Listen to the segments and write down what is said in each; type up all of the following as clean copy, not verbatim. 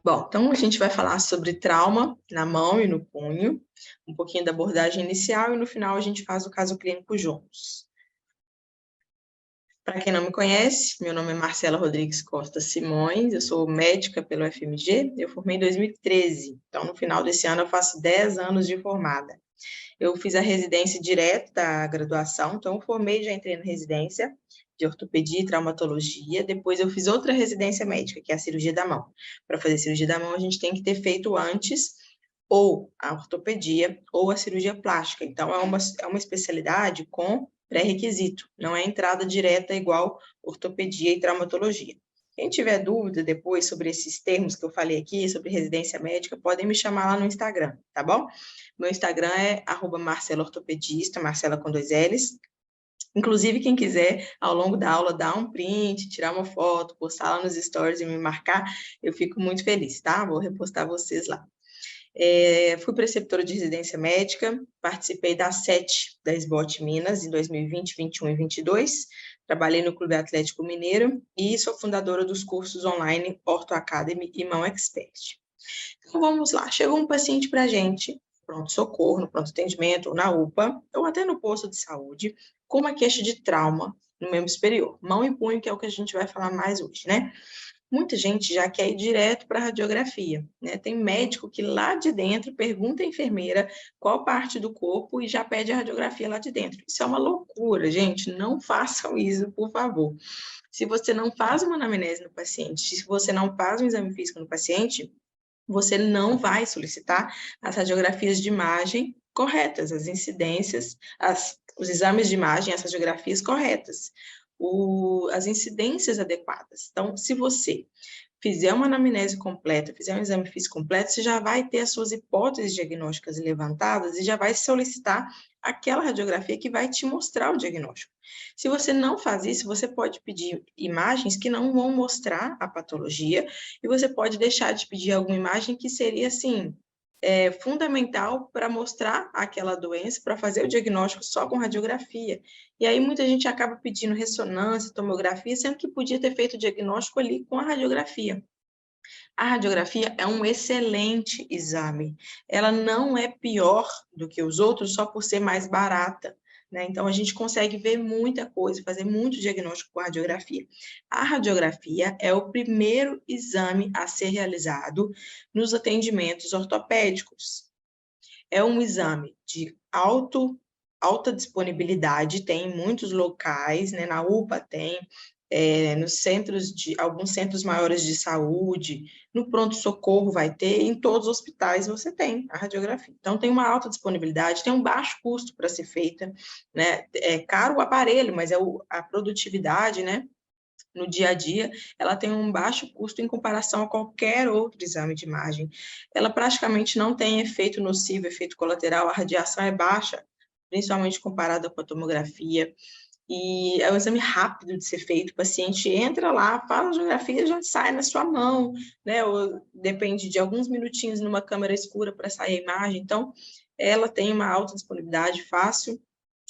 Bom, então a gente vai falar sobre trauma na mão e no punho, um pouquinho da abordagem inicial e no final a gente faz o caso clínico juntos. Para quem não me conhece, meu nome é Marcela Rodrigues Costa Simões, eu sou médica pelo FMG, eu formei em 2013, então no final desse ano eu faço 10 anos de formada. Eu fiz a residência direto da graduação, então eu formei, já entrei na residência de ortopedia e traumatologia, depois eu fiz outra residência médica, que é a cirurgia da mão. Para fazer cirurgia da mão, a gente tem que ter feito antes ou a ortopedia ou a cirurgia plástica. Então, é uma especialidade com pré-requisito, não é entrada direta igual ortopedia e traumatologia. Quem tiver dúvida depois sobre esses termos que eu falei aqui, sobre residência médica, podem me chamar lá no Instagram, tá bom? Meu Instagram é @marcelaortopedista, Marcela com 2 L's. Inclusive, quem quiser, ao longo da aula, dar um print, tirar uma foto, postar lá nos stories e me marcar, eu fico muito feliz, tá? Vou repostar vocês lá. Fui preceptora de residência médica, participei da SET da SBOT Minas em 2020, 21 e 22, trabalhei no Clube Atlético Mineiro e sou fundadora dos cursos online Ortho Academy e Mão Expert. Então vamos lá, chegou um paciente para a gente, pronto-socorro, no pronto-atendimento, ou na UPA, ou até no posto de saúde, com uma queixa de trauma no membro superior, mão e punho, que é o que a gente vai falar mais hoje, né? Muita gente já quer ir direto para a radiografia, né? Tem médico que lá de dentro pergunta à enfermeira qual parte do corpo e já pede a radiografia lá de dentro. Isso é uma loucura, gente. Não façam isso, por favor. Se você não faz uma anamnese no paciente, se você não faz um exame físico no paciente, você não vai solicitar as radiografias de imagem corretas, as incidências, os exames de imagem, as radiografias corretas, as incidências adequadas. Então, se você fizer uma anamnese completa, fizer um exame físico completo, você já vai ter as suas hipóteses diagnósticas levantadas e já vai solicitar aquela radiografia que vai te mostrar o diagnóstico. Se você não faz isso, você pode pedir imagens que não vão mostrar a patologia e você pode deixar de pedir alguma imagem que seria, assim, fundamental para mostrar aquela doença, para fazer o diagnóstico só com radiografia. E aí muita gente acaba pedindo ressonância, tomografia, sendo que podia ter feito o diagnóstico ali com a radiografia. A radiografia é um excelente exame. Ela não é pior do que os outros só por ser mais barata, né? Então, a gente consegue ver muita coisa, fazer muito diagnóstico com a radiografia. A radiografia é o primeiro exame a ser realizado nos atendimentos ortopédicos. É um exame de alta disponibilidade, tem em muitos locais, né? Na UPA tem, nos centros alguns centros maiores de saúde, no pronto-socorro vai ter, em todos os hospitais você tem a radiografia. Então, tem uma alta disponibilidade, tem um baixo custo para ser feita, né? É caro o aparelho, mas a produtividade, né? No dia a dia, ela tem um baixo custo em comparação a qualquer outro exame de imagem. Ela praticamente não tem efeito nocivo, efeito colateral, a radiação é baixa, principalmente comparada com a tomografia, e é um exame rápido de ser feito, o paciente entra lá, faz a radiografia e já sai na sua mão, né? Ou depende de alguns minutinhos numa câmera escura para sair a imagem, então ela tem uma alta disponibilidade, fácil,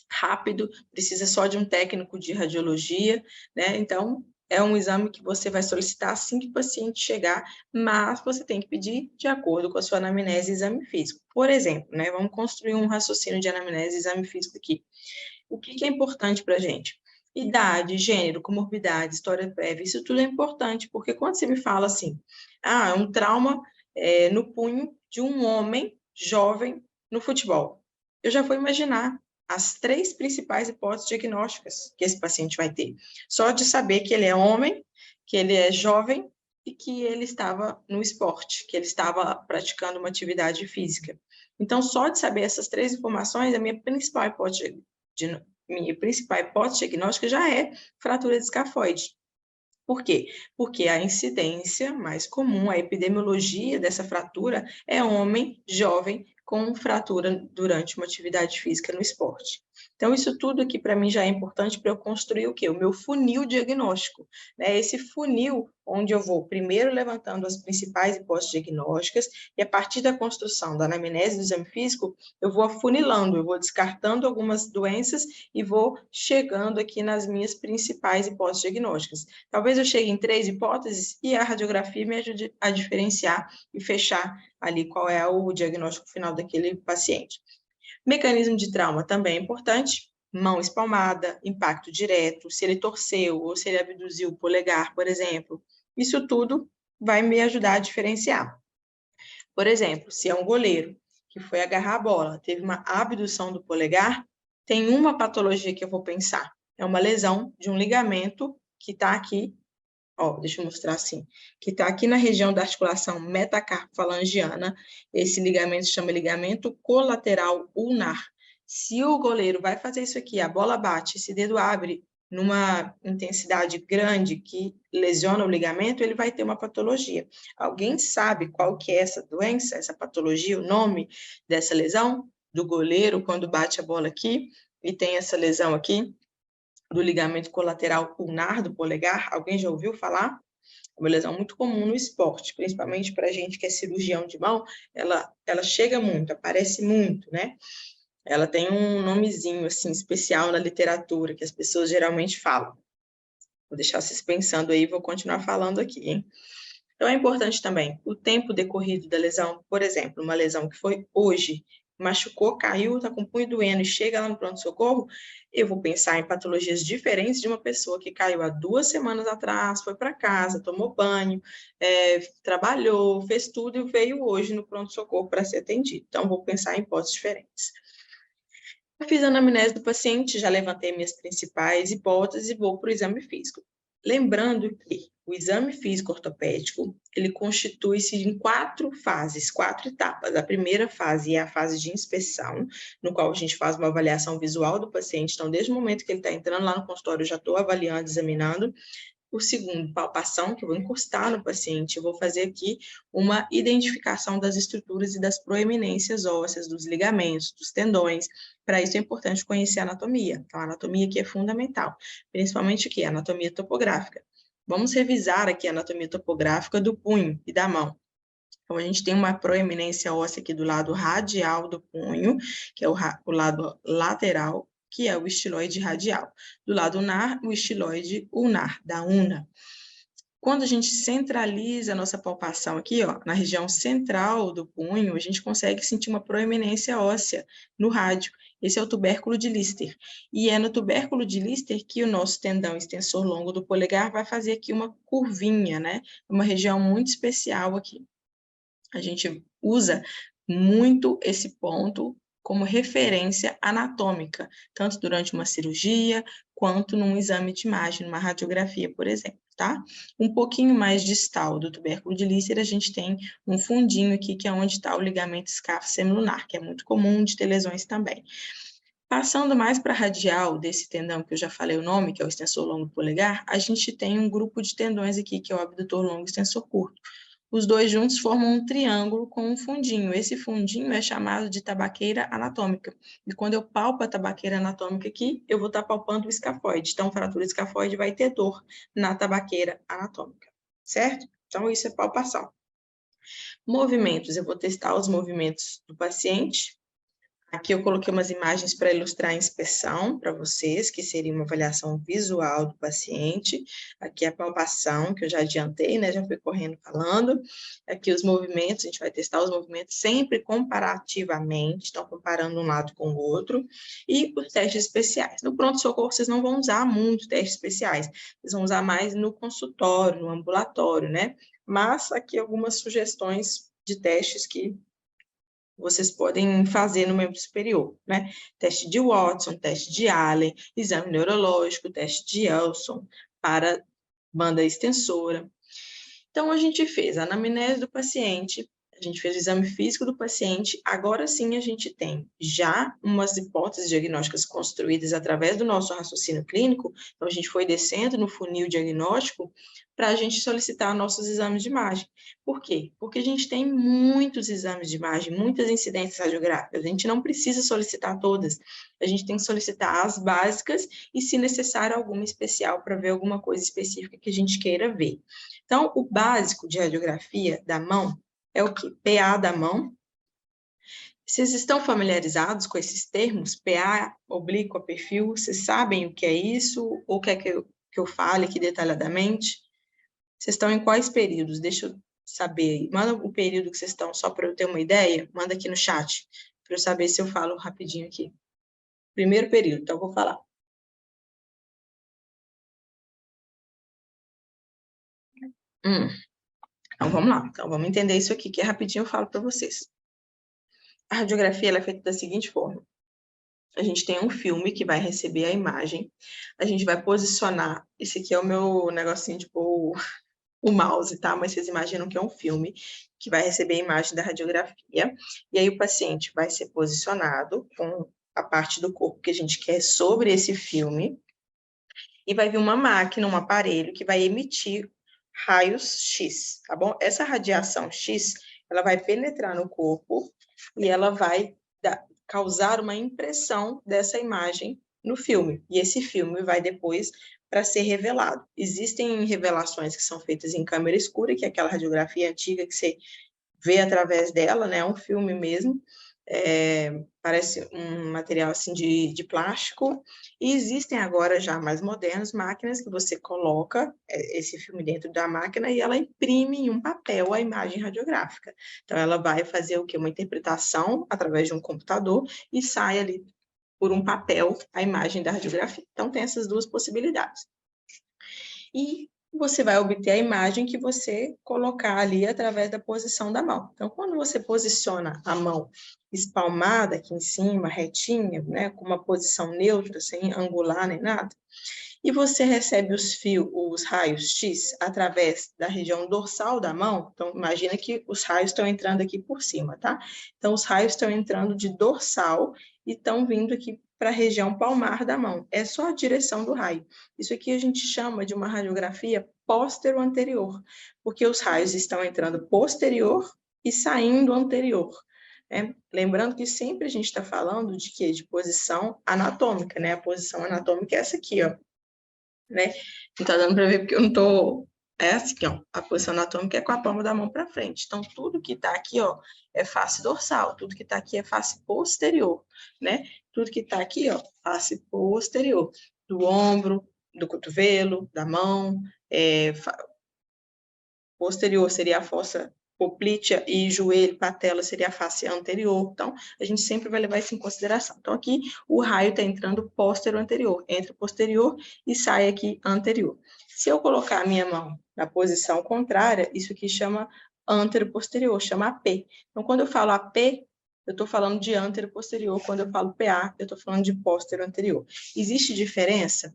rápido, precisa só de um técnico de radiologia, né? Então, é um exame que você vai solicitar assim que o paciente chegar, mas você tem que pedir de acordo com a sua anamnese e exame físico. Por exemplo, né? Vamos construir um raciocínio de anamnese e exame físico aqui. O que é importante para a gente? Idade, gênero, comorbidade, história prévia, isso tudo é importante, porque quando você me fala assim, é um trauma no punho de um homem jovem no futebol, eu já vou imaginar as 3 principais hipóteses diagnósticas que esse paciente vai ter. Só de saber que ele é homem, que ele é jovem e que ele estava no esporte, que ele estava praticando uma atividade física. Então, só de saber essas 3 informações, a minha principal hipótese diagnóstica já é fratura de escafoide. Por quê? Porque a incidência mais comum, a epidemiologia dessa fratura é homem jovem com fratura durante uma atividade física no esporte. Então, isso tudo aqui para mim já é importante para eu construir o quê? O meu funil diagnóstico, né? Esse funil onde eu vou primeiro levantando as principais hipóteses diagnósticas e a partir da construção da anamnese do exame físico, eu vou afunilando, eu vou descartando algumas doenças e vou chegando aqui nas minhas principais hipóteses diagnósticas. Talvez eu chegue em 3 hipóteses e a radiografia me ajude a diferenciar e fechar ali qual é o diagnóstico final daquele paciente. Mecanismo de trauma também é importante. Mão espalmada, impacto direto, se ele torceu ou se ele abduziu o polegar, por exemplo. Isso tudo vai me ajudar a diferenciar. Por exemplo, se é um goleiro que foi agarrar a bola, teve uma abdução do polegar, tem uma patologia que eu vou pensar. É uma lesão de um ligamento que está aqui, ó, deixa eu mostrar assim, que está aqui na região da articulação metacarpofalangiana. Esse ligamento se chama ligamento colateral ulnar. Se o goleiro vai fazer isso aqui, a bola bate, esse dedo abre numa intensidade grande que lesiona o ligamento, ele vai ter uma patologia. Alguém sabe qual que é essa doença, essa patologia, o nome dessa lesão do goleiro quando bate a bola aqui e tem essa lesão aqui do ligamento colateral ulnar do polegar? Alguém já ouviu falar? É uma lesão muito comum no esporte, principalmente para a gente que é cirurgião de mão, ela chega muito, aparece muito, né? Ela tem um nomezinho, assim, especial na literatura, que as pessoas geralmente falam. Vou deixar vocês pensando aí, vou continuar falando aqui, hein? Então, é importante também o tempo decorrido da lesão. Por exemplo, uma lesão que foi hoje, machucou, caiu, está com o punho doendo e chega lá no pronto-socorro, eu vou pensar em patologias diferentes de uma pessoa que caiu há 2 semanas atrás, foi para casa, tomou banho, trabalhou, fez tudo e veio hoje no pronto-socorro para ser atendido. Então, vou pensar em hipóteses diferentes. Eu fiz a anamnese do paciente, já levantei minhas principais hipóteses e vou para o exame físico. Lembrando que o exame físico ortopédico, ele constitui-se em 4 fases, 4 etapas. A primeira fase é a fase de inspeção, no qual a gente faz uma avaliação visual do paciente. Então, desde o momento que ele está entrando lá no consultório, eu já estou avaliando, examinando. O segundo, palpação, que eu vou encostar no paciente, eu vou fazer aqui uma identificação das estruturas e das proeminências ósseas, dos ligamentos, dos tendões. Para isso é importante conhecer a anatomia. Então, a anatomia aqui é fundamental, principalmente o que? A anatomia topográfica. Vamos revisar aqui a anatomia topográfica do punho e da mão. Então, a gente tem uma proeminência óssea aqui do lado radial do punho, que é o lado lateral, que é o estiloide radial. Do lado ulnar, o estiloide ulnar, da una. Quando a gente centraliza a nossa palpação aqui, ó, na região central do punho, a gente consegue sentir uma proeminência óssea no rádio. Esse é o tubérculo de Lister. E é no tubérculo de Lister que o nosso tendão extensor longo do polegar vai fazer aqui uma curvinha, né? Uma região muito especial aqui. A gente usa muito esse ponto como referência anatômica, tanto durante uma cirurgia, quanto num exame de imagem, numa radiografia, por exemplo, tá? Um pouquinho mais distal do tubérculo de Lister, a gente tem um fundinho aqui, que é onde está o ligamento escáfo semilunar, que é muito comum de ter lesões também. Passando mais para a radial desse tendão, que eu já falei o nome, que é o extensor longo do polegar, a gente tem um grupo de tendões aqui, que é o abdutor longo e extensor curto. Os dois juntos formam um triângulo com um fundinho. Esse fundinho é chamado de tabaqueira anatômica. E quando eu palpo a tabaqueira anatômica aqui, eu vou estar palpando o escafoide. Então, fratura escafoide vai ter dor na tabaqueira anatômica, certo? Então, isso é palpação. Movimentos, eu vou testar os movimentos do paciente. Aqui eu coloquei umas imagens para ilustrar a inspeção para vocês, que seria uma avaliação visual do paciente. Aqui a palpação, que eu já adiantei, né? Já fui correndo falando. Aqui os movimentos, a gente vai testar os movimentos sempre comparativamente, então comparando um lado com o outro. E os testes especiais. No pronto-socorro, vocês não vão usar muito testes especiais. Vocês vão usar mais no consultório, no ambulatório, né? Mas aqui algumas sugestões de testes que vocês podem fazer no membro superior, né? Teste de Watson, teste de Allen, exame neurológico, teste de Elson para banda extensora. Então, a gente fez a anamnese do paciente, a gente fez o exame físico do paciente, agora sim a gente tem já umas hipóteses diagnósticas construídas através do nosso raciocínio clínico, então a gente foi descendo no funil diagnóstico para a gente solicitar nossos exames de imagem. Por quê? Porque a gente tem muitos exames de imagem, muitas incidências radiográficas, a gente não precisa solicitar todas, a gente tem que solicitar as básicas e, se necessário, alguma especial para ver alguma coisa específica que a gente queira ver. Então, o básico de radiografia da mão é o quê? PA da mão. Vocês estão familiarizados com esses termos? PA, oblíqua, perfil? Vocês sabem o que é isso? Ou quer que eu fale aqui detalhadamente? Vocês estão em quais períodos? Deixa eu saber aí. Manda o período que vocês estão, só para eu ter uma ideia. Manda aqui no chat, para eu saber se eu falo rapidinho aqui. Primeiro período, então eu vou falar. Então vamos lá. Então vamos entender isso aqui, que é rapidinho eu falo para vocês. A radiografia ela é feita da seguinte forma. A gente tem um filme que vai receber a imagem, a gente vai posicionar, esse aqui é o meu negocinho de pôr o mouse, tá? Mas vocês imaginam que é um filme que vai receber a imagem da radiografia, e aí o paciente vai ser posicionado com a parte do corpo que a gente quer sobre esse filme, e vai vir uma máquina, um aparelho que vai emitir raios X, tá bom? Essa radiação X, ela vai penetrar no corpo e ela vai causar uma impressão dessa imagem no filme. E esse filme vai depois para ser revelado. Existem revelações que são feitas em câmera escura, que é aquela radiografia antiga que você vê através dela, né? É um filme mesmo. Parece um material assim de plástico, e existem agora já mais modernos máquinas que você coloca esse filme dentro da máquina e ela imprime em um papel a imagem radiográfica. Então ela vai fazer o quê? Uma interpretação através de um computador e sai ali por um papel a imagem da radiografia. Então tem essas duas possibilidades. E você vai obter a imagem que você colocar ali através da posição da mão. Então, quando você posiciona a mão espalmada aqui em cima, retinha, né, com uma posição neutra, sem angular nem nada, e você recebe os raios X através da região dorsal da mão, então imagina que os raios estão entrando aqui por cima, tá? Então, os raios estão entrando de dorsal e estão vindo aqui para a região palmar da mão. É só a direção do raio. Isso aqui a gente chama de uma radiografia póstero-anterior, porque os raios estão entrando posterior e saindo anterior. Lembrando que sempre a gente está falando de quê? De posição anatômica, né? A posição anatômica é essa aqui, ó. Né? Não está dando para ver porque eu não estou... É assim, ó, a posição anatômica é com a palma da mão para frente. Então, tudo que está aqui, ó, é face dorsal. Tudo que está aqui é face posterior, né? Tudo que está aqui, ó, face posterior. Do ombro, do cotovelo, da mão. Posterior seria a fossa poplítea e joelho, patela seria a face anterior. Então, a gente sempre vai levar isso em consideração. Então, aqui, o raio está entrando posterior-anterior. Entra posterior e sai aqui anterior. Se eu colocar a minha mão na posição contrária, isso aqui chama antero-posterior, chama AP. Então, quando eu falo AP, eu estou falando de antero-posterior. Quando eu falo PA, eu estou falando de posterior-anterior. Existe diferença?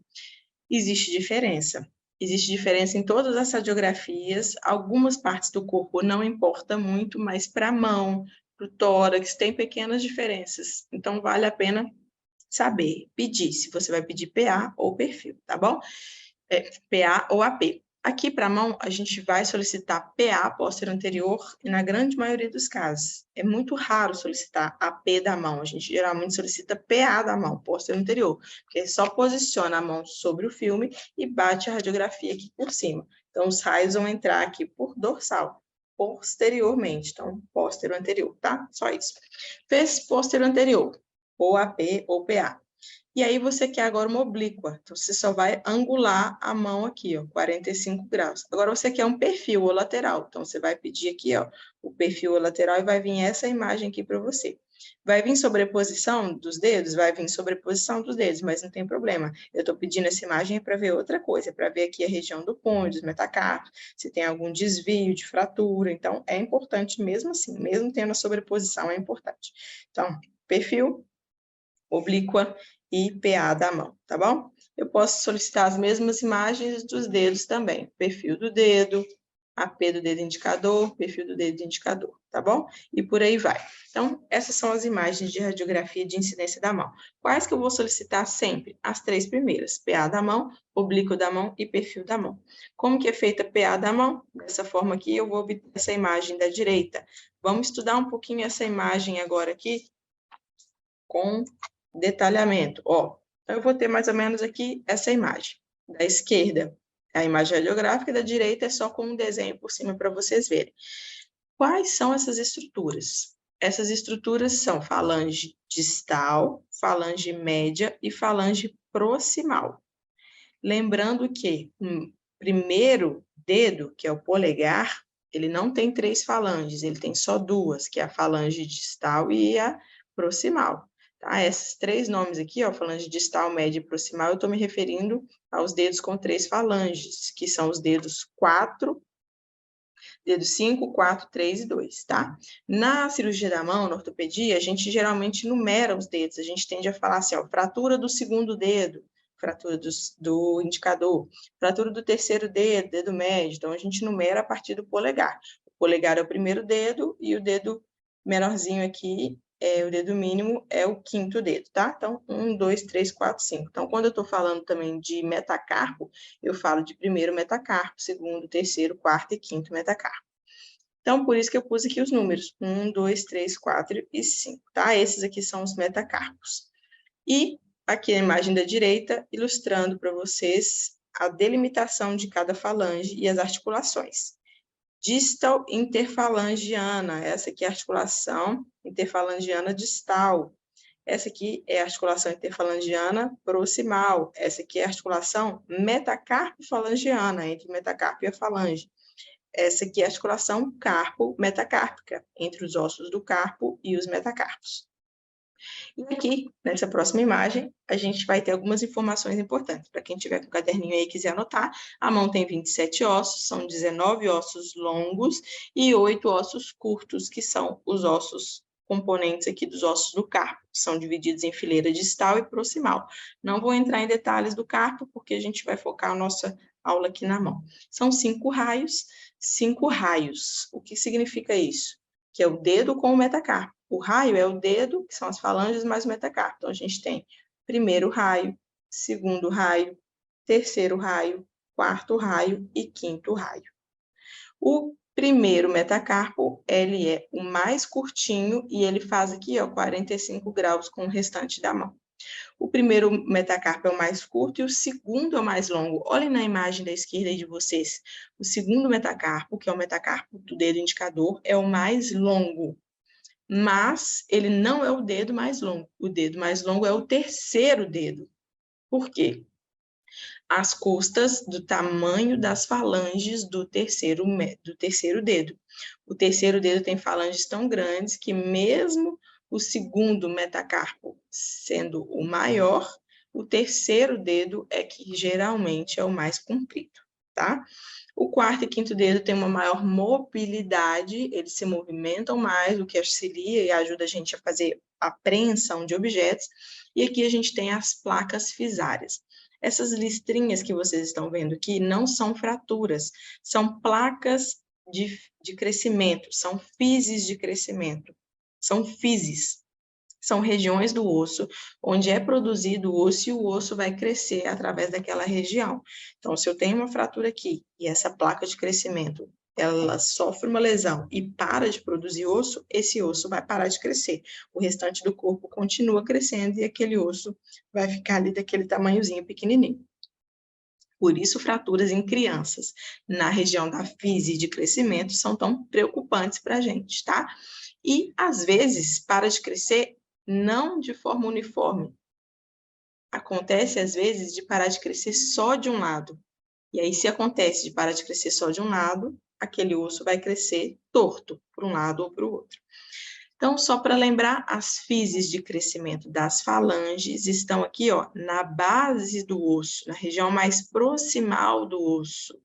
Existe diferença. Existe diferença em todas as radiografias. Algumas partes do corpo não importa muito, mas para a mão, para o tórax, tem pequenas diferenças. Então, vale a pena saber, pedir, se você vai pedir PA ou perfil, tá bom? PA ou AP. Aqui para a mão, a gente vai solicitar PA, posterior anterior, e na grande maioria dos casos. É muito raro solicitar AP da mão, a gente geralmente solicita PA da mão, posterior anterior, porque só posiciona a mão sobre o filme e bate a radiografia aqui por cima. Então, os raios vão entrar aqui por dorsal, posteriormente, então, posterior anterior, tá? Só isso. Fez posterior anterior, ou AP ou PA. E aí você quer agora uma oblíqua, então você só vai angular a mão aqui, ó, 45 graus. Agora você quer um perfil ou lateral, então você vai pedir aqui, ó, o perfil ou lateral e vai vir essa imagem aqui para você. Vai vir sobreposição dos dedos? Vai vir sobreposição dos dedos, mas não tem problema. Eu estou pedindo essa imagem para ver outra coisa, para ver aqui a região do punho, dos metacarpos, se tem algum desvio de fratura. Então, é importante mesmo assim, mesmo tendo a sobreposição, é importante. Então, perfil, oblíqua e PA da mão, tá bom? Eu posso solicitar as mesmas imagens dos dedos também, perfil do dedo, AP do dedo indicador, perfil do dedo indicador, tá bom? E por aí vai. Então, essas são as imagens de radiografia de incidência da mão. Quais que eu vou solicitar sempre? As três primeiras, PA da mão, oblíquo da mão e perfil da mão. Como que é feita PA da mão? Dessa forma aqui, eu vou obter essa imagem da direita. Vamos estudar um pouquinho essa imagem agora aqui, com detalhamento. Ó, então eu vou ter mais ou menos aqui essa imagem. Da esquerda a imagem radiográfica, da direita é só com um desenho por cima para vocês verem. Quais são essas estruturas? Essas estruturas são falange distal, falange média e falange proximal. Lembrando que o primeiro dedo, que é o polegar, ele não tem 3 falanges, ele tem só 2, que é a falange distal e a proximal. Tá? Esses 3 nomes aqui, ó, falange distal, média e proximal, eu estou me referindo aos dedos com 3 falanges, que são os dedos 4, dedo 5, 4, 3 e 2, tá? Na cirurgia da mão, na ortopedia, a gente geralmente numera os dedos, a gente tende a falar assim, ó, fratura do segundo dedo, fratura do indicador, fratura do terceiro dedo, dedo médio, então a gente numera a partir do polegar. O polegar é o primeiro dedo e o dedo menorzinho aqui, o dedo mínimo é o 5º dedo, tá? Então, 1, 2, 3, 4, 5. Então, quando eu estou falando também de metacarpo, eu falo de primeiro metacarpo, segundo, terceiro, quarto e 5º metacarpo. Então, por isso que eu pus aqui os números, 1, 2, 3, 4 e 5, tá? Esses aqui são os metacarpos. E aqui a imagem da direita, ilustrando para vocês a delimitação de cada falange e as articulações. Distal interfalangiana, essa aqui é a articulação interfalangiana distal. Essa aqui é a articulação interfalangiana proximal. Essa aqui é a articulação metacarpo-falangiana, entre o metacarpo e a falange. Essa aqui é a articulação carpo-metacárpica, entre os ossos do carpo e os metacarpos. E aqui, nessa próxima imagem, a gente vai ter algumas informações importantes. Para quem tiver com o caderninho aí e quiser anotar, a mão tem 27 ossos, são 19 ossos longos e 8 ossos curtos, que são os ossos componentes aqui dos ossos do carpo, que são divididos em fileira distal e proximal. Não vou entrar em detalhes do carpo, porque a gente vai focar a nossa aula aqui na mão. São 5 raios. O que significa isso? Que é o dedo com o metacarpo. O raio é o dedo, que são as falanges, mais o metacarpo. Então, a gente tem primeiro raio, segundo raio, terceiro raio, quarto raio e 5º raio. O primeiro metacarpo, ele é o mais curtinho e ele faz aqui, ó, 45 graus com o restante da mão. O primeiro metacarpo é o mais curto e o segundo é o mais longo. Olhem na imagem da esquerda aí de vocês. O segundo metacarpo, que é o metacarpo do dedo indicador, é o mais longo. Mas ele não é o dedo mais longo. O dedo mais longo é o terceiro dedo. Por quê? As costas do tamanho das falanges do terceiro dedo. O terceiro dedo tem falanges tão grandes que mesmo o segundo metacarpo sendo o maior, o terceiro dedo é que geralmente é o mais comprido, tá? O quarto e 5º dedo tem uma maior mobilidade, eles se movimentam mais, o que auxilia e ajuda a gente a fazer a apreensão de objetos. E aqui a gente tem as placas fisárias. Essas listrinhas que vocês estão vendo aqui não são fraturas, são placas de crescimento, são fises de crescimento, são fises. São regiões do osso onde é produzido o osso e o osso vai crescer através daquela região. Então, se eu tenho uma fratura aqui e essa placa de crescimento, ela sofre uma lesão e para de produzir osso, esse osso vai parar de crescer. O restante do corpo continua crescendo e aquele osso vai ficar ali daquele tamanhozinho pequenininho. Por isso, fraturas em crianças na região da fise de crescimento são tão preocupantes para a gente, tá? E, às vezes, para de crescer não de forma uniforme. Acontece, às vezes, de parar de crescer só de um lado. E aí, se acontece de parar de crescer só de um lado, aquele osso vai crescer torto, para um lado ou para o outro. Então, só para lembrar, as fises de crescimento das falanges estão aqui, ó, na base do osso, na região mais proximal do osso.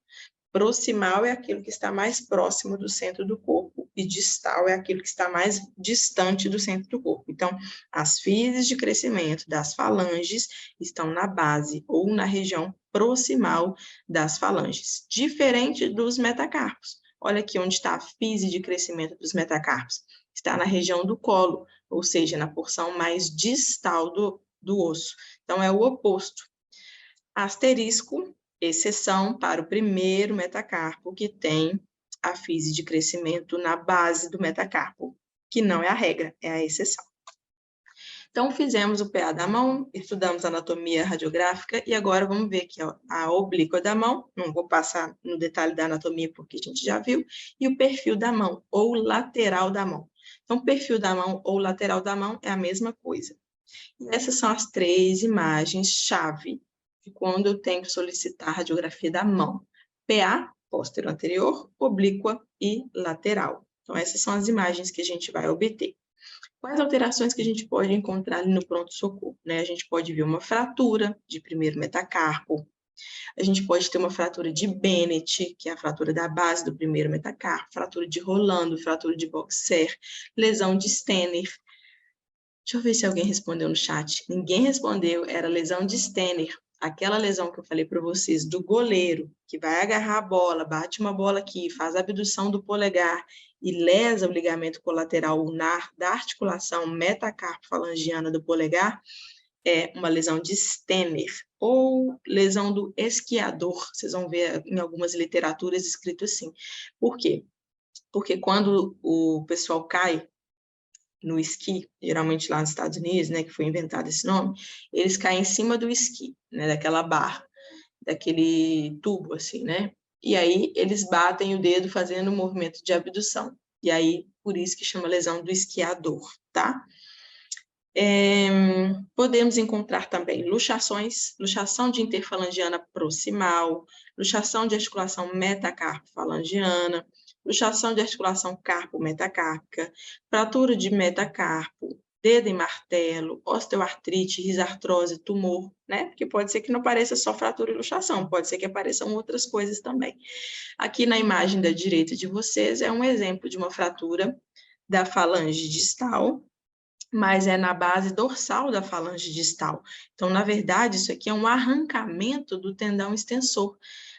Proximal é aquilo que está mais próximo do centro do corpo e distal é aquilo que está mais distante do centro do corpo. Então, as fises de crescimento das falanges estão na base ou na região proximal das falanges, diferente dos metacarpos. Olha aqui onde está a fise de crescimento dos metacarpos. Está na região do colo, ou seja, na porção mais distal do osso. Então, é o oposto. Asterisco, exceção para o primeiro metacarpo, que tem a fise de crescimento na base do metacarpo, que não é a regra, é a exceção. Então, fizemos o PA da mão, estudamos anatomia radiográfica e agora vamos ver aqui ó, a oblíqua da mão, não vou passar no detalhe da anatomia porque a gente já viu, e o perfil da mão ou lateral da mão. Então, perfil da mão ou lateral da mão é a mesma coisa. E essas são as 3 imagens-chave de quando eu tenho que solicitar a radiografia da mão. PA, póstero anterior, oblíqua e lateral. Então, essas são as imagens que a gente vai obter. Quais alterações que a gente pode encontrar ali no pronto-socorro? Né? A gente pode ver uma fratura de primeiro metacarpo, a gente pode ter uma fratura de Bennett, que é a fratura da base do primeiro metacarpo, fratura de Rolando, fratura de Boxer, lesão de Stenner. Deixa eu ver se alguém respondeu no chat. Ninguém respondeu, era lesão de Stenner. Aquela lesão que eu falei para vocês, do goleiro, que vai agarrar a bola, bate uma bola aqui, faz a abdução do polegar e lesa o ligamento colateral ulnar da articulação metacarpo-falangiana do polegar, é uma lesão de Stenner, ou lesão do esquiador. Vocês vão ver em algumas literaturas escrito assim. Por quê? Porque quando o pessoal cai no esqui, geralmente lá nos Estados Unidos, né, que foi inventado esse nome, eles caem em cima do esqui, né, daquela barra, daquele tubo, assim, né? E aí eles batem o dedo fazendo um movimento de abdução. E aí, por isso que chama lesão do esquiador, tá? Podemos encontrar também luxações, luxação de interfalangiana proximal, luxação de articulação metacarpo-falangiana, luxação de articulação carpo-metacárpica, fratura de metacarpo, dedo em martelo, osteoartrite, risartrose, tumor, né? Porque pode ser que não pareça só fratura e luxação, pode ser que apareçam outras coisas também. Aqui na imagem da direita de vocês é um exemplo de uma fratura da falange distal, mas é na base dorsal da falange distal. Então, na verdade, isso aqui é um arrancamento do tendão extensor.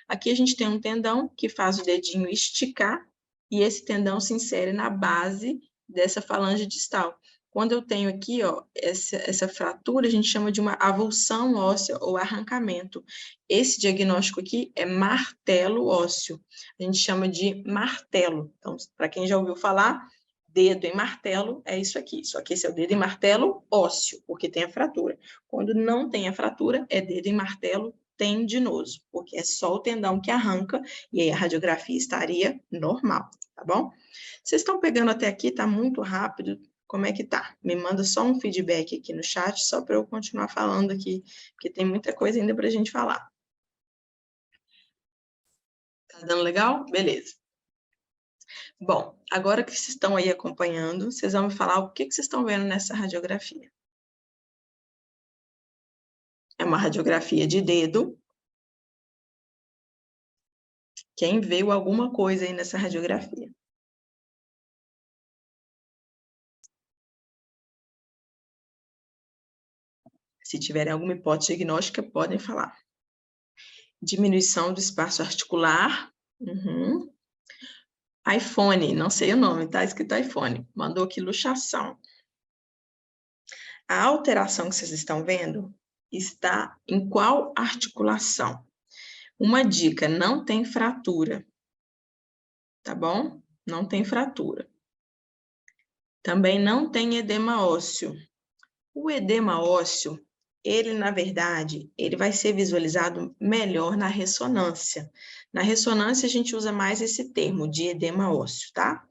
Aqui a gente tem um tendão que faz o dedinho esticar e esse tendão se insere na base dessa falange distal. Quando eu tenho aqui, ó, essa fratura, a gente chama de uma avulsão óssea ou arrancamento. Esse diagnóstico aqui é martelo ósseo. A gente chama de martelo. Então, para quem já ouviu falar, dedo em martelo é isso aqui. Só que esse é o dedo em martelo ósseo, porque tem a fratura. Quando não tem a fratura, é dedo em martelo tendinoso, porque é só o tendão que arranca e aí a radiografia estaria normal, tá bom? Vocês estão pegando até aqui? Tá muito rápido. Como é que tá? Me manda só um feedback aqui no chat, só para eu continuar falando aqui, porque tem muita coisa ainda para a gente falar. Tá dando legal? Beleza. Bom, agora que vocês estão aí acompanhando, vocês vão me falar o que vocês estão vendo nessa radiografia. É uma radiografia de dedo. Quem viu alguma coisa aí nessa radiografia? Se tiverem alguma hipótese diagnóstica, podem falar. Diminuição do espaço articular. Uhum. iPhone, não sei o nome, tá escrito iPhone. Mandou aqui luxação. A alteração que vocês estão vendo está em qual articulação? Uma dica, não tem fratura, tá bom? Não tem fratura. Também não tem edema ósseo. O edema ósseo, ele, na verdade, ele vai ser visualizado melhor na ressonância. Na ressonância, a gente usa mais esse termo de edema ósseo, tá?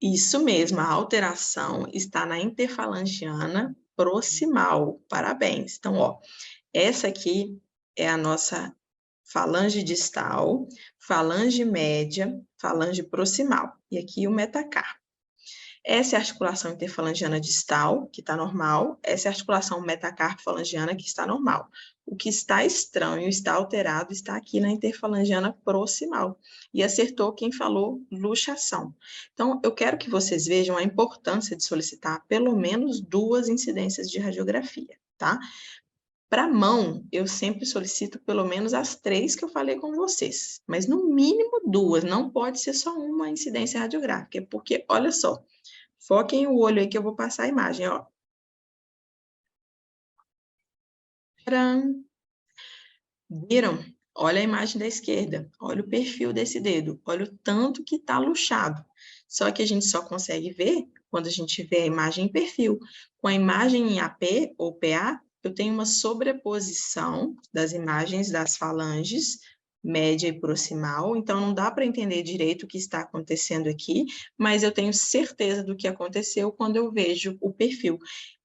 Isso mesmo, a alteração está na interfalangiana proximal. Parabéns. Então, ó, essa aqui é a nossa falange distal, falange média, falange proximal. E aqui o metacarpo. Essa é a articulação interfalangiana distal, que está normal. Essa é a articulação metacarpo-falangiana, que está normal. O que está estranho, está alterado, está aqui na interfalangiana proximal. E acertou quem falou luxação. Então, eu quero que vocês vejam a importância de solicitar pelo menos 2 incidências de radiografia, tá? Para mão, eu sempre solicito pelo menos as 3 que eu falei com vocês, mas no mínimo 2, não pode ser só uma incidência radiográfica, porque, olha só, foquem o olho aí que eu vou passar a imagem, ó. Tcharam! Viram? Olha a imagem da esquerda, olha o perfil desse dedo, olha o tanto que está luxado. Só que a gente só consegue ver quando a gente vê a imagem em perfil. Com a imagem em AP ou PA, eu tenho uma sobreposição das imagens das falanges, média e proximal, então não dá para entender direito o que está acontecendo aqui, mas eu tenho certeza do que aconteceu quando eu vejo o perfil.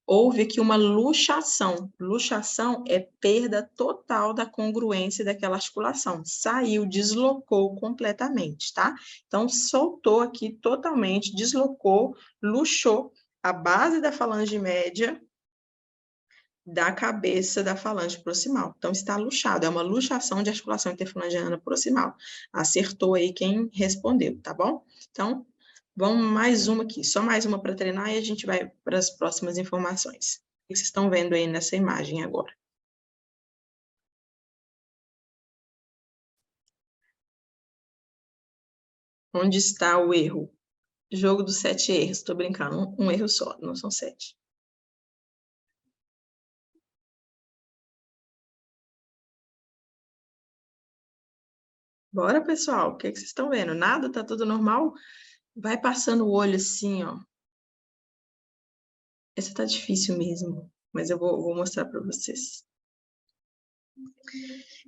Houve aqui uma luxação. Luxação é perda total da congruência daquela articulação. Saiu, deslocou completamente, tá? Então, soltou aqui totalmente, deslocou, luxou a base da falange média da cabeça da falange proximal. Então, está luxado, é uma luxação de articulação interfalangeana proximal. Acertou aí quem respondeu, tá bom? Então, vamos mais uma aqui, só mais uma para treinar e a gente vai para as próximas informações. O que vocês estão vendo aí nessa imagem agora? Onde está o erro? Jogo dos 7 erros, estou brincando, um erro só, não são 7. Bora, pessoal, o que vocês estão vendo? Nada? Tá tudo normal? Vai passando o olho assim, ó. Essa tá difícil mesmo, mas eu vou mostrar para vocês.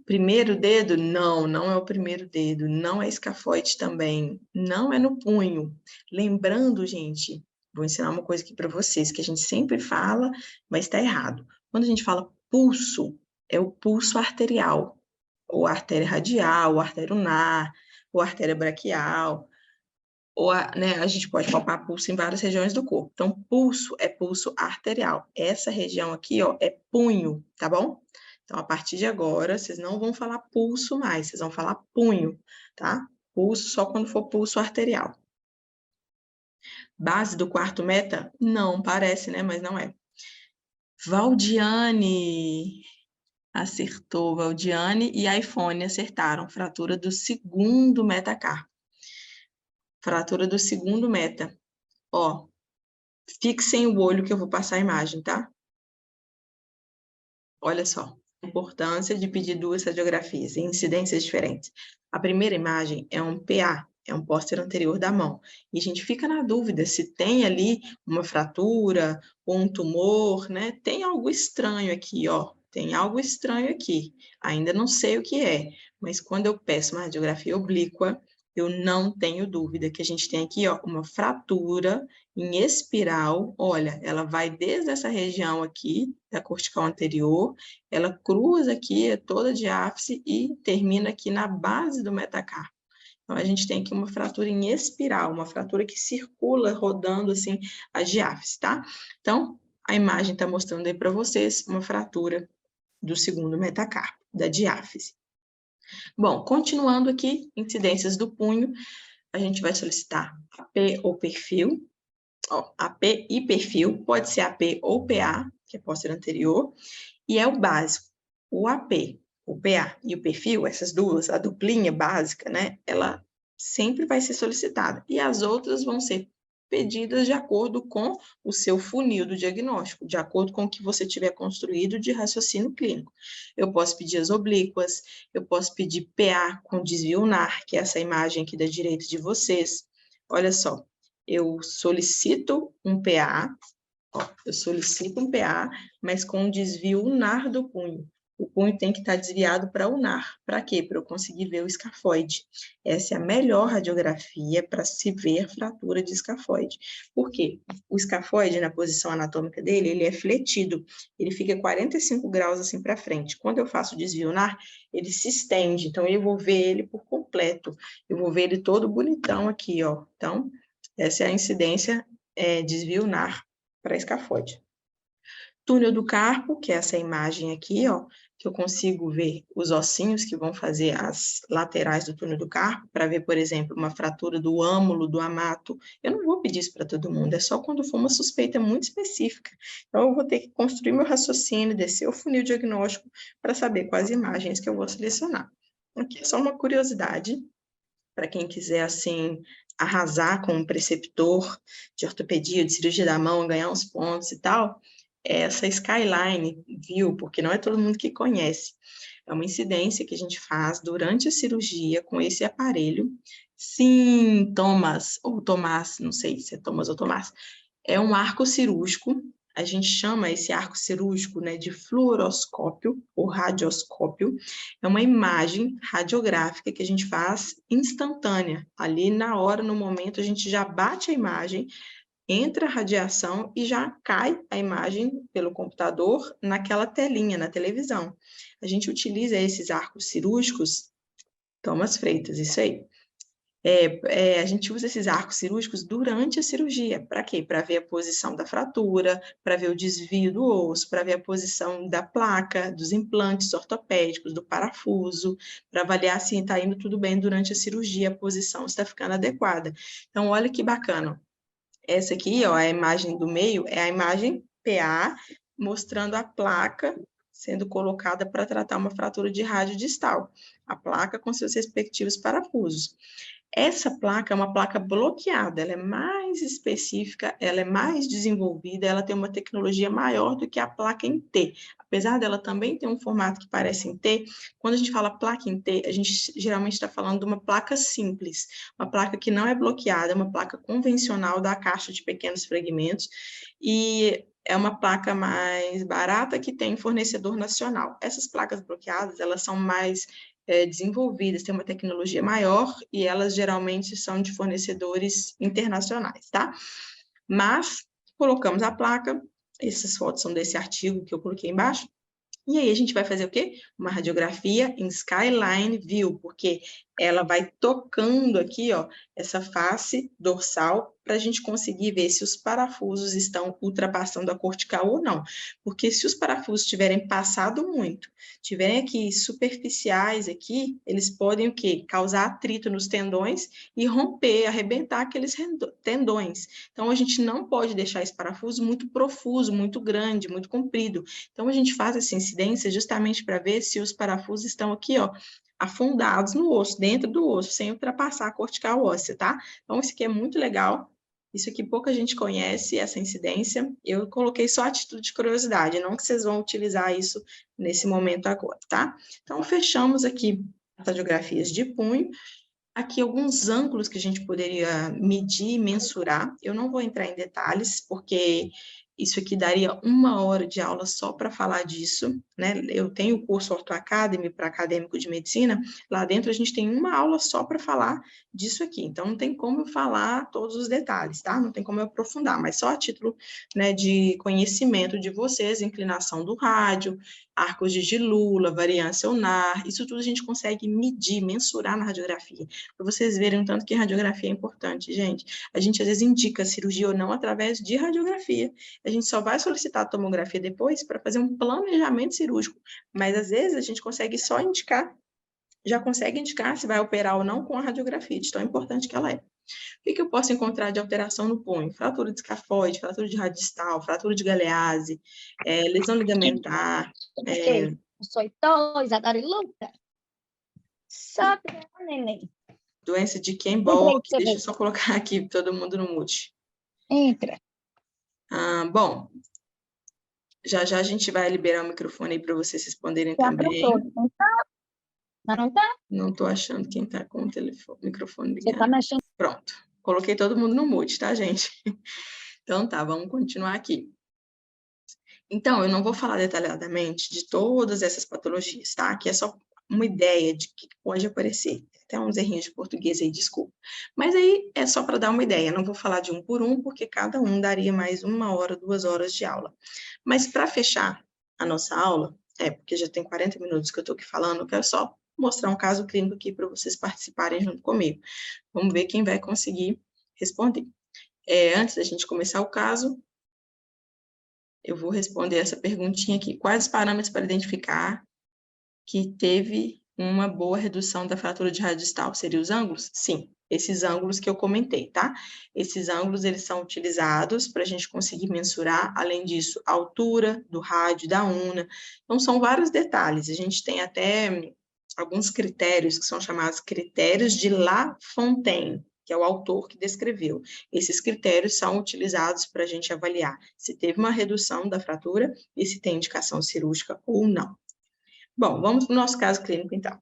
Primeiro dedo? Não, não é o primeiro dedo. Não é escafoide também. Não é no punho. Lembrando, gente, vou ensinar uma coisa aqui para vocês, que a gente sempre fala, mas está errado. Quando a gente fala pulso, é o pulso arterial, ou artéria radial, ou artéria ulnar, ou artéria braquial, ou né, a gente pode palpar pulso em várias regiões do corpo. Então, pulso é pulso arterial. Essa região aqui, ó, é punho, tá bom? Então, a partir de agora, vocês não vão falar pulso mais, vocês vão falar punho, tá? Pulso só quando for pulso arterial. Base do quarto meta? Não, parece, né? Mas não é. Valdiane acertou, Valdiane e iPhone acertaram. Fratura do segundo metacarpo. Fratura do segundo meta. Ó, fixem o olho que eu vou passar a imagem, tá? Olha só, a importância de pedir duas radiografias em incidências diferentes. A primeira imagem é um PA, é um póster anterior da mão. E a gente fica na dúvida se tem ali uma fratura ou um tumor, né? Tem algo estranho aqui, ó. Tem algo estranho aqui. Ainda não sei o que é, mas quando eu peço uma radiografia oblíqua, eu não tenho dúvida que a gente tem aqui, ó, uma fratura em espiral. Olha, ela vai desde essa região aqui, da cortical anterior, ela cruza aqui, é toda diáfise e termina aqui na base do metacarpo. Então, a gente tem aqui uma fratura em espiral, uma fratura que circula rodando assim a diáfise, tá? Então, a imagem está mostrando aí para vocês uma fratura do segundo metacarpo, da diáfise. Bom, continuando aqui, incidências do punho, a gente vai solicitar AP ou perfil. Ó, AP e perfil, pode ser AP ou PA, que é póster anterior, e é o básico. O AP, o PA e o perfil, essas duas, a duplinha básica, né, ela sempre vai ser solicitada. E as outras vão ser pedidas de acordo com o seu funil do diagnóstico, de acordo com o que você tiver construído de raciocínio clínico. Eu posso pedir as oblíquas, eu posso pedir PA com desvio ulnar, que é essa imagem aqui da direita de vocês. Olha só, eu solicito um PA, ó, eu solicito um PA, mas com um desvio ulnar do punho. O punho tem que estar desviado para ulnar. Para quê? Para eu conseguir ver o escafoide. Essa é a melhor radiografia para se ver fratura de escafoide. Por quê? O escafoide, na posição anatômica dele, ele é fletido. Ele fica 45 graus assim para frente. Quando eu faço o desvio ulnar, ele se estende. Então, eu vou ver ele por completo. Eu vou ver ele todo bonitão aqui, ó. Então, essa é a incidência desvio ulnar para escafoide. Túnel do carpo, que é essa imagem aqui, ó, que eu consigo ver os ossinhos que vão fazer as laterais do túnel do carpo, para ver, por exemplo, uma fratura do âmulo, do amato. Eu não vou pedir isso para todo mundo, é só quando for uma suspeita muito específica. Então, eu vou ter que construir meu raciocínio, descer o funil diagnóstico para saber quais imagens que eu vou selecionar. Aqui é só uma curiosidade, para quem quiser, assim, arrasar com um preceptor de ortopedia, de cirurgia da mão, ganhar uns pontos e tal, é essa Skyline View, porque não é todo mundo que conhece. É uma incidência que a gente faz durante a cirurgia com esse aparelho, Sim, Thomas, ou Tomás, não sei se é Thomas ou Tomás. É um arco cirúrgico, a gente chama esse arco cirúrgico, né, de fluoroscópio ou radioscópio. É uma imagem radiográfica que a gente faz instantânea. Ali na hora, no momento, a gente já bate a imagem, entra a radiação e já cai a imagem pelo computador naquela telinha, na televisão. A gente utiliza esses arcos cirúrgicos, Thomas Freitas, isso aí. A gente usa esses arcos cirúrgicos durante a cirurgia. Para quê? Para ver a posição da fratura, para ver o desvio do osso, para ver a posição da placa, dos implantes ortopédicos, do parafuso, para avaliar se está indo tudo bem durante a cirurgia, a posição está ficando adequada. Então, olha que bacana. Essa aqui, ó, a imagem do meio, é a imagem PA, mostrando a placa sendo colocada para tratar uma fratura de rádio distal. A placa com seus respectivos parafusos. Essa placa é uma placa bloqueada, ela é mais específica, ela é mais desenvolvida, ela tem uma tecnologia maior do que a placa em T. Apesar dela também ter um formato que parece em T, quando a gente fala placa em T, a gente geralmente está falando de uma placa simples, uma placa que não é bloqueada, é uma placa convencional da caixa de pequenos fragmentos, e é uma placa mais barata que tem fornecedor nacional. Essas placas bloqueadas, elas são mais desenvolvidas, têm uma tecnologia maior e elas geralmente são de fornecedores internacionais, tá? Mas colocamos a placa, essas fotos são desse artigo que eu coloquei embaixo, e aí a gente vai fazer o quê? Uma radiografia em Skyline View, porque ela vai tocando aqui, ó, essa face dorsal para a gente conseguir ver se os parafusos estão ultrapassando a cortical ou não. Porque se os parafusos tiverem passado muito, tiverem aqui superficiais aqui, eles podem o quê? Causar atrito nos tendões e romper, arrebentar aqueles tendões. Então a gente não pode deixar esse parafuso muito profuso, muito grande, muito comprido. Então a gente faz essa incidência justamente para ver se os parafusos estão aqui, ó, afundados no osso, dentro do osso, sem ultrapassar a cortical óssea, tá? Então, isso aqui é muito legal. Isso aqui pouca gente conhece, essa incidência. Eu coloquei só a título de curiosidade, não que vocês vão utilizar isso nesse momento agora, tá? Então, fechamos aqui as radiografias de punho. Aqui alguns ângulos que a gente poderia medir e mensurar. Eu não vou entrar em detalhes, porque isso aqui daria 1 hora de aula só para falar disso, né? Eu tenho o curso Ortho Academy para acadêmico de medicina, lá dentro a gente tem uma aula só para falar disso aqui, então não tem como eu falar todos os detalhes, tá? Não tem como eu aprofundar, mas só a título, né, de conhecimento de vocês, inclinação do rádio, arcos de Gilula, variância ulnar, isso tudo a gente consegue medir, mensurar na radiografia, para vocês verem o tanto que a radiografia é importante, gente. A gente às vezes indica cirurgia ou não através de radiografia. A gente só vai solicitar a tomografia depois para fazer um planejamento cirúrgico, mas às vezes a gente consegue só indicar, já consegue indicar se vai operar ou não com a radiografia, de tão importante que ela é. O que eu posso encontrar de alteração no punho? Fratura de escafoide, fratura de radistal, fratura de galease, lesão ligamentar. Eu sou idosa, louca. Sabe, neném? Doença de Kienbock. Deixa eu só colocar aqui todo mundo no mute. Entra. Bom, já a gente vai liberar o microfone aí para vocês responderem Já também. não tá? Não tá? Não estou achando quem está com o microfone ligado. Você tá mexendo? Pronto. Coloquei todo mundo no mute, tá, gente? Então tá, vamos continuar aqui. Então, eu não vou falar detalhadamente de todas essas patologias, tá? Aqui é só uma ideia de que pode aparecer. Até uns errinhos de português aí, desculpa. Mas aí é só para dar uma ideia. Não vou falar de um por um, porque cada um daria mais 1 hora, 2 horas de aula. Mas para fechar a nossa aula, porque já tem 40 minutos que eu estou aqui falando, eu quero só mostrar um caso clínico aqui para vocês participarem junto comigo. Vamos ver quem vai conseguir responder. Antes da gente começar o caso, eu vou responder essa perguntinha aqui. Quais os parâmetros para identificar que teve uma boa redução da fratura de rádio distal? Seriam os ângulos? Sim, esses ângulos que eu comentei, tá? Esses ângulos, eles são utilizados para a gente conseguir mensurar, além disso, a altura do rádio, da una. Então, são vários detalhes. A gente tem até alguns critérios que são chamados critérios de Lafontaine, que é o autor que descreveu. Esses critérios são utilizados para a gente avaliar se teve uma redução da fratura e se tem indicação cirúrgica ou não. Bom, vamos para o nosso caso clínico, então.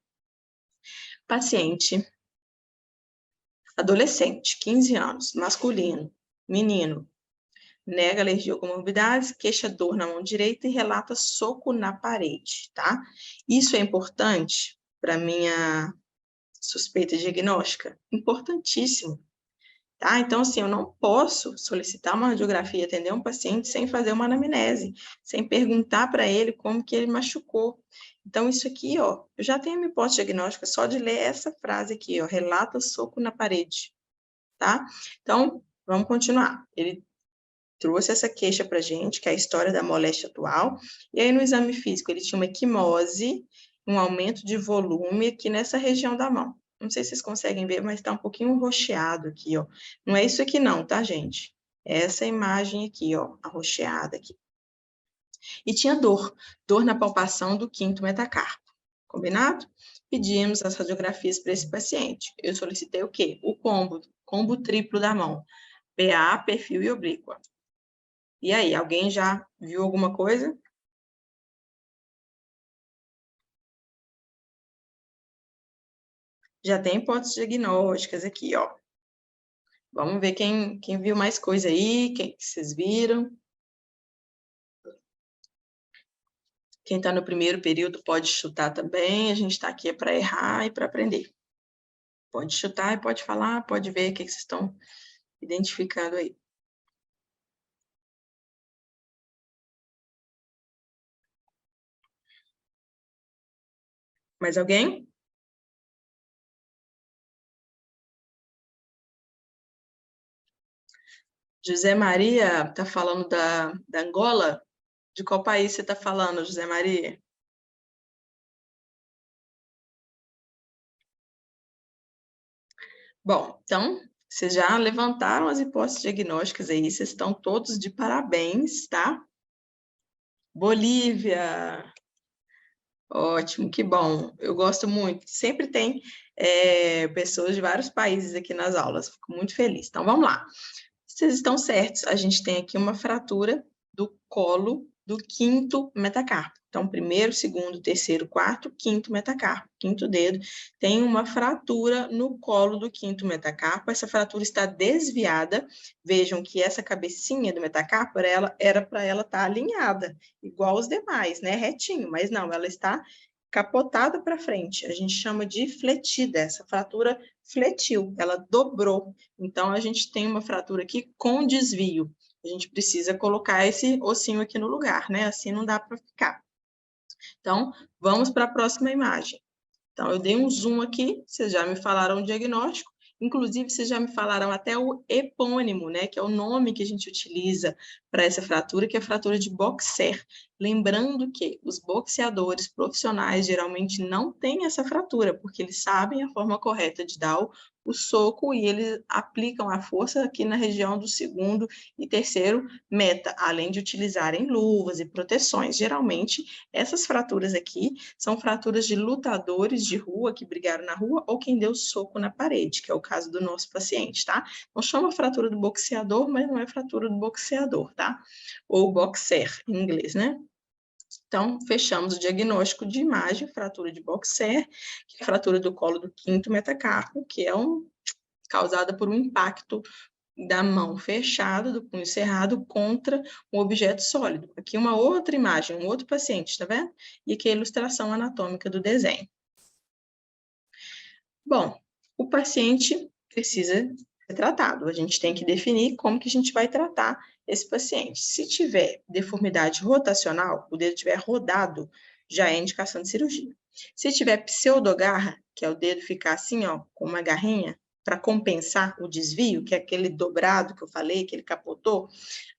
Paciente Adolescente, 15 anos, masculino, menino, nega alergia ou comorbidades, queixa dor na mão direita e relata soco na parede, tá? Isso é importante para minha suspeita diagnóstica? Importantíssimo, tá? Então, assim, eu não posso solicitar uma radiografia, atender um paciente sem fazer uma anamnese, sem perguntar para ele como que ele machucou. Então, isso aqui, ó, eu já tenho a minha hipótese diagnóstica só de ler essa frase aqui, ó, relata soco na parede, tá? Então, vamos continuar. Ele trouxe essa queixa para gente, que é a história da moléstia atual, e aí no exame físico ele tinha uma equimose, um aumento de volume aqui nessa região da mão. Não sei se vocês conseguem ver, mas está um pouquinho roxeado aqui, ó. Não é isso aqui não, tá, gente? É essa imagem aqui, ó, arroxeada aqui. E tinha dor na palpação do quinto metacarpo. Combinado? Pedimos as radiografias para esse paciente. Eu solicitei o quê? O combo triplo da mão. PA, perfil e oblíqua. E aí, alguém já viu alguma coisa? Já tem hipóteses diagnósticas aqui, ó. Vamos ver quem viu mais coisa aí, quem que vocês viram. Quem está no primeiro período pode chutar também, a gente está aqui para errar e para aprender. Pode chutar e pode falar, pode ver o que vocês estão identificando aí. Mais alguém? José Maria está falando da Angola? De qual país você está falando, José Maria? Bom, então, vocês já levantaram as hipóteses diagnósticas aí, vocês estão todos de parabéns, tá? Bolívia, ótimo, que bom, eu gosto muito. Sempre tem pessoas de vários países aqui nas aulas, fico muito feliz. Então, vamos lá. Vocês estão certos, a gente tem aqui uma fratura do colo do quinto metacarpo. Então, primeiro, segundo, terceiro, quarto, quinto metacarpo, quinto dedo, tem uma fratura no colo do quinto metacarpo. Essa fratura está desviada. Vejam que essa cabecinha do metacarpo era para ela estar alinhada, igual os demais, né? Retinho, mas não, ela está capotada para frente. A gente chama de fletida. Essa fratura fletiu, ela dobrou. Então, a gente tem uma fratura aqui com desvio. A gente precisa colocar esse ossinho aqui no lugar, né? Assim não dá para ficar. Então, vamos para a próxima imagem. Então, eu dei um zoom aqui, vocês já me falaram o diagnóstico, inclusive vocês já me falaram até o epônimo, né, que é o nome que a gente utiliza para essa fratura, que é a fratura de boxer. Lembrando que os boxeadores profissionais geralmente não têm essa fratura, porque eles sabem a forma correta de dar o soco e eles aplicam a força aqui na região do segundo e terceiro meta, além de utilizarem luvas e proteções. Geralmente, essas fraturas aqui são fraturas de lutadores de rua que brigaram na rua ou quem deu soco na parede, que é o caso do nosso paciente, tá? Não chama fratura do boxeador, mas não é fratura do boxeador, tá? Ou boxer, em inglês, né? Então, fechamos o diagnóstico de imagem, fratura de boxer, que é a fratura do colo do quinto metacarpo, que é causada por um impacto da mão fechada, do punho cerrado, contra um objeto sólido. Aqui uma outra imagem, um outro paciente, tá vendo? E aqui a ilustração anatômica do desenho. Bom, o paciente precisa ser tratado. A gente tem que definir como que a gente vai tratar esse paciente. Se tiver deformidade rotacional, o dedo estiver rodado, já é indicação de cirurgia. Se tiver pseudogarra, que é o dedo ficar assim, ó, com uma garrinha, para compensar o desvio, que é aquele dobrado que eu falei, que ele capotou,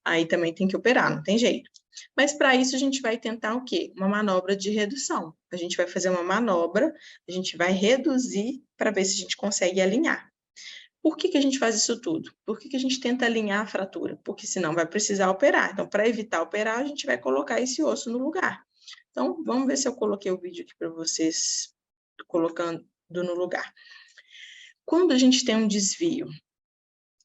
aí também tem que operar, não tem jeito. Mas para isso a gente vai tentar o quê? Uma manobra de redução. A gente vai fazer uma manobra, a gente vai reduzir para ver se a gente consegue alinhar. Por que a gente faz isso tudo? Por que a gente tenta alinhar a fratura? Porque senão vai precisar operar. Então, para evitar operar, a gente vai colocar esse osso no lugar. Então, vamos ver se eu coloquei o vídeo aqui para vocês, colocando no lugar. Quando a gente tem um desvio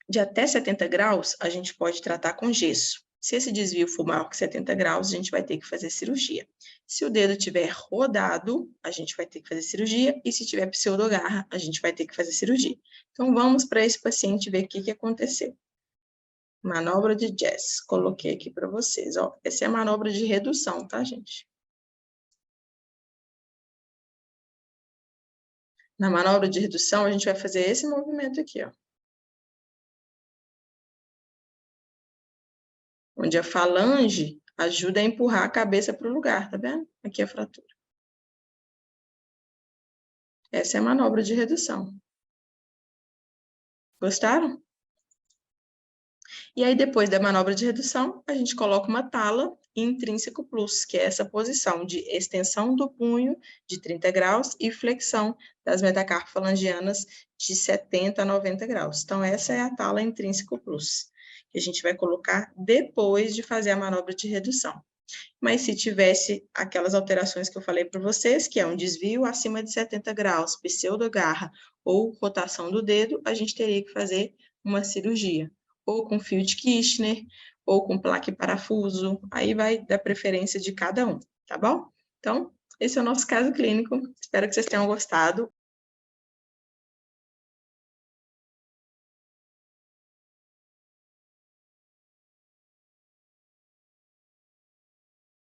de até 70 graus, a gente pode tratar com gesso. Se esse desvio for maior que 70 graus, a gente vai ter que fazer cirurgia. Se o dedo tiver rodado, a gente vai ter que fazer cirurgia, e se tiver pseudogarra, a gente vai ter que fazer cirurgia. Então, vamos para esse paciente ver o que aconteceu. Manobra de Jess. Coloquei aqui para vocês, ó. Essa é a manobra de redução, tá, gente? Na manobra de redução, a gente vai fazer esse movimento aqui, ó. Onde a falange ajuda a empurrar a cabeça para o lugar, tá vendo? Aqui é a fratura. Essa é a manobra de redução. Gostaram? E aí, depois da manobra de redução, a gente coloca uma tala intrínseco plus, que é essa posição de extensão do punho de 30 graus e flexão das metacarpofalangianas de 70 a 90 graus. Então, essa é a tala intrínseco plus, que a gente vai colocar depois de fazer a manobra de redução. Mas se tivesse aquelas alterações que eu falei para vocês, que é um desvio acima de 70 graus, pseudogarra ou rotação do dedo, a gente teria que fazer uma cirurgia, ou com fio de Kirchner, ou com placa e parafuso, aí vai da preferência de cada um, tá bom? Então, esse é o nosso caso clínico, espero que vocês tenham gostado.